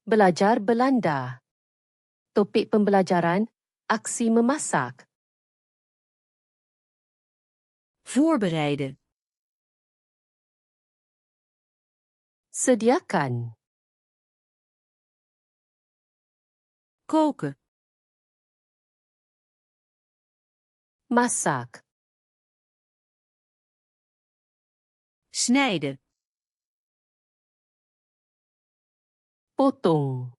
Belajar Belanda. Topik pembelajaran, aksi memasak. Voorbereiden. Sediakan. Koken. Masak. Snijden. Potong.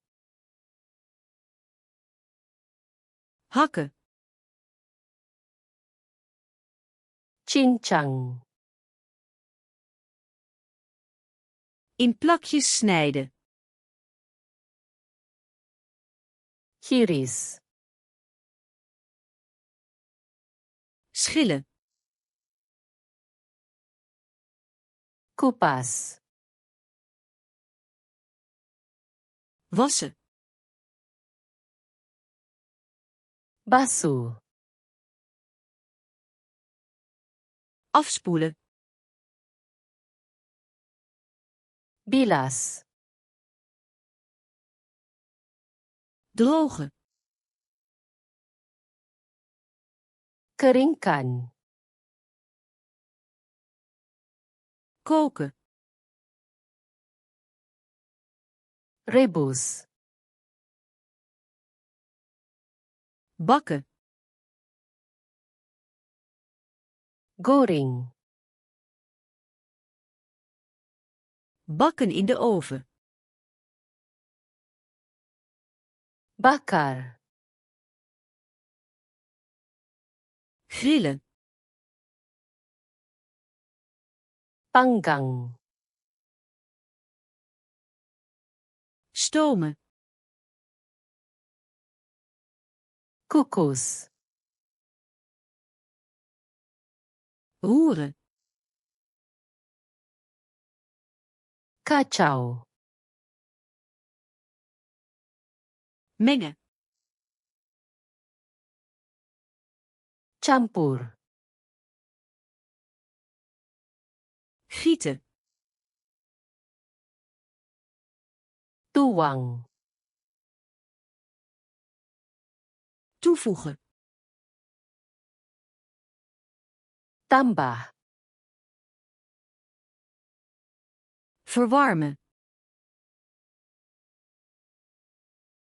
Hakken. Cincang. In plakjes snijden. Hiris. Schillen. Kupas. Wassen. Basuh. Afspoelen. Bilas. Drogen. Keringkan. Koken. Rebus. Bakken. Goreng. Bakken in de oven. Bakar. Grillen. Panggang. Stomen. Kukus. Roeren. Kacau. Mengen. Campur. Gieten. Tuang. Toevoegen. Tambah. Verwarmen.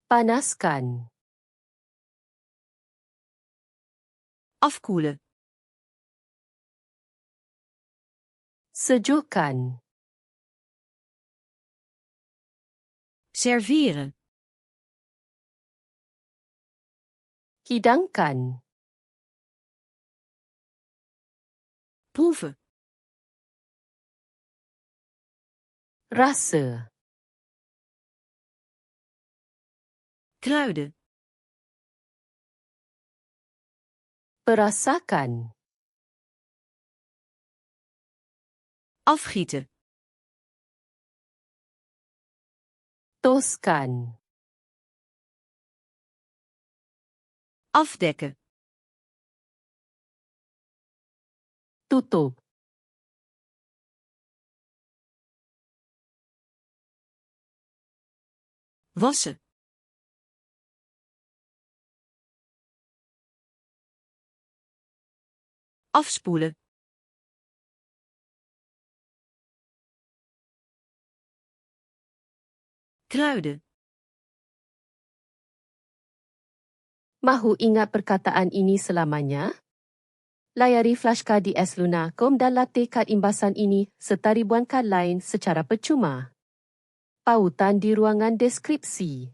Panaskan. Afkoelen. Sejukkan. Serveren. Hidangkan. Proeven. Rasa. Kruiden. Perasakan. Afgieten. Toskan. Afdekken. Tutup. Wassen. Afspoelen. Kruiden. Mahu ingat perkataan ini selamanya? Layari flashcard di sluna.com dan latih kad imbasan ini serta ribuan kad lain secara percuma. Pautan di ruangan deskripsi.